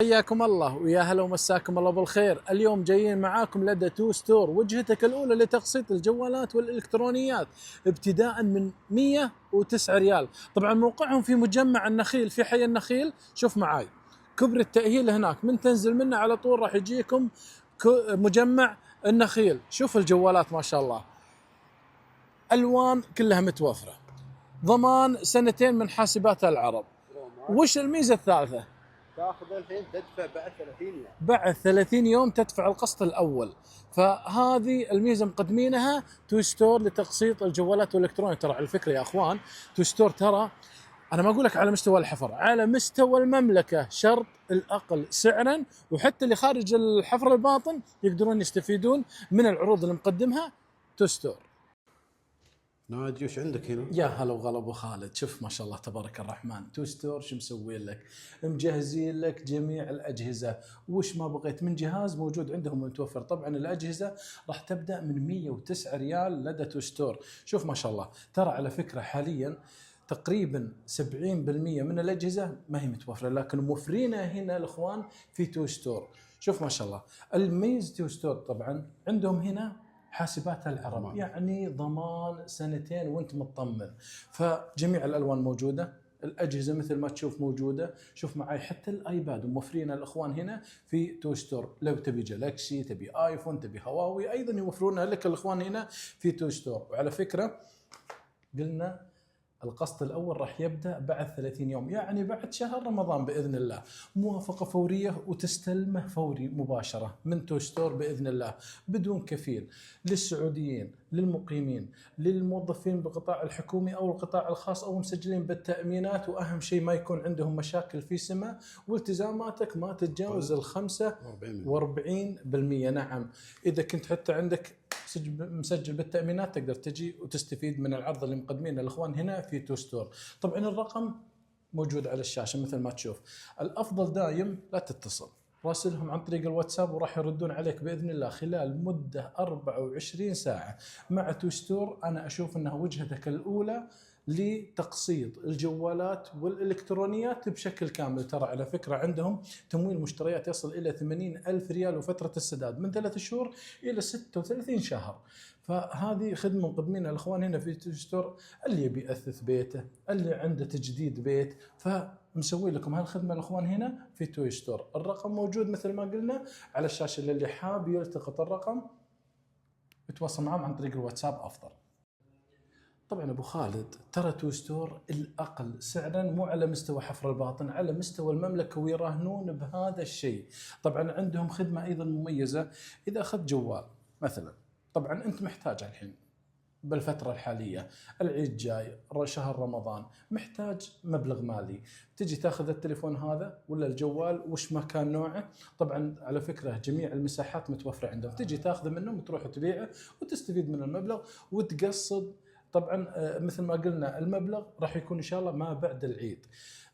حياكم الله ويا هلا ومساكم الله بالخير. اليوم جايين معاكم لدى تو ستور، وجهتك الأولى لتقسيط الجوالات والإلكترونيات ابتداء من 109 ريال. طبعا موقعهم في مجمع النخيل في حي النخيل. شوف معاي كبر التأهيل هناك، من تنزل منه على طول راح يجيكم مجمع النخيل. شوف الجوالات ما شاء الله، ألوان كلها متوفرة، ضمان 2 من حاسبات العرب. وش الميزة الثالثة؟ تاخذ الحين تدفع بعد 30 يوم، بعد 30 يوم تدفع القسط الأول. فهذه الميزة مقدمينها تو ستور لتقسيط الجوالات والإلكترونيات. ترى على فكرة يا أخوان، تو ستور ترى أنا ما أقول لك على مستوى الحفر، على مستوى المملكة شرط الأقل سعرا، وحتى اللي خارج الحفر الباطن يقدرون يستفيدون من العروض اللي مقدمها تو ستور. ناجي وش عندك هنا؟ يا هلا وغلا ابو خالد، شوف ما شاء الله تبارك الرحمن، تو ستور شو مسوين لك؟ مجهزين لك جميع الاجهزه، وش ما بغيت من جهاز موجود عندهم متوفر. طبعا الاجهزه راح تبدا من 109 ريال لدى تو ستور. شوف ما شاء الله، ترى على فكره حاليا تقريبا 70% من الاجهزه ما هي متوفره، لكن موفرينها هنا الاخوان في تو ستور. شوف ما شاء الله الميز تو ستور طبعا عندهم هنا حاسبات العرب، يعني ضمان 2 وانت مطمن. فجميع الالوان موجوده، الاجهزه مثل ما تشوف موجوده. شوف معي حتى الايباد موفرين الاخوان هنا في تو ستور. لو تبي جلاكسي، تبي ايفون، تبي هواوي، ايضا يوفرونها لك الاخوان هنا في تو ستور. وعلى فكره قلنا القسط الأول راح يبدأ بعد 30 يوم، يعني بعد شهر رمضان بإذن الله. موافقة فورية وتستلمه فوري مباشرة من تو ستور بإذن الله، بدون كفيل، للسعوديين، للمقيمين، للموظفين بالقطاع الحكومي أو القطاع الخاص أو مسجلين بالتأمينات. وأهم شيء ما يكون عندهم مشاكل في سمة، والتزاماتك ما تتجاوز 45%. نعم، إذا كنت حتى عندك مسجل بالتأمينات تقدر تجي وتستفيد من العرض اللي مقدمينه الأخوان هنا في تو ستور. طبعا الرقم موجود على الشاشة مثل ما تشوف. الأفضل دايم لا تتصل، راسلهم عن طريق الواتساب وراح يردون عليك بإذن الله خلال مدة 24 ساعة. مع تو ستور أنا أشوف أنها وجهتك الأولى لتقسيط الجوالات والإلكترونيات بشكل كامل. ترى على فكرة عندهم تمويل مشتريات يصل إلى 80,000 ريال، وفترة السداد من 3 شهور إلى 36 شهر. فهذه خدمة مقدمينها الأخوان هنا في تو ستور. اللي يبي يأثث بيته، اللي عنده تجديد بيت، فمسوي لكم هالخدمة الأخوان هنا في تو ستور. الرقم موجود مثل ما قلنا على الشاشة، اللي حاب يلتقط الرقم يتواصل معهم عن طريق الواتساب أفضل. طبعا ابو خالد، ترى تو ستور الاقل سعرا مو على مستوى حفر الباطن، على مستوى المملكه، ويراهنون بهذا الشيء. طبعا عندهم خدمه ايضا مميزه. اذا اخذت جوال مثلا، طبعا انت محتاج الحين بالفترة الحالية، العيد جاي، شهر رمضان، محتاج مبلغ مالي، تجي تاخذ التليفون هذا ولا الجوال وش ما كان نوعه. طبعا على فكرة جميع المساحات متوفرة عندهم، تجي تاخذه منهم وتروح تبيعه وتستفيد من المبلغ وتقسط. طبعا مثل ما قلنا المبلغ راح يكون ان شاء الله ما بعد العيد.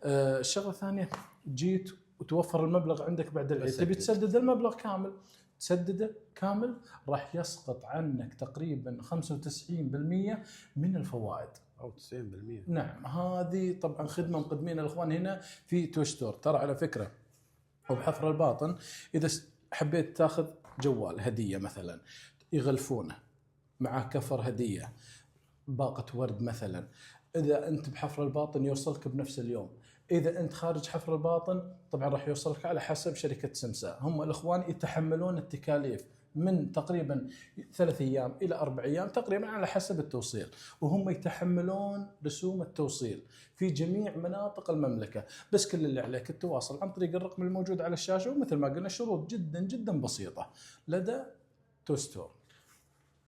الشغله الثانيه، جيت وتوفر المبلغ عندك بعد العيد، تبي تسدد المبلغ كامل، تسدده كامل، راح يسقط عنك تقريبا 95% من الفوائد او 90%. نعم، هذه طبعا خدمه مقدمين الاخوان هنا في تو ستور. ترى على فكره وبحفر الباطن، اذا حبيت تاخذ جوال هديه مثلا يغلفونه، معاه كفر هديه، باقة ورد مثلا. إذا أنت بحفر الباطن يوصلك بنفس اليوم، إذا أنت خارج حفر الباطن طبعا راح يوصلك على حسب شركة سمسار. هم الإخوان يتحملون التكاليف من تقريبا 3 أيام إلى 4 أيام تقريبا على حسب التوصيل، وهم يتحملون رسوم التوصيل في جميع مناطق المملكة. بس كل اللي عليك التواصل عن طريق الرقم الموجود على الشاشة، ومثل ما قلنا شروط جدا جدا بسيطة لدى تو ستور.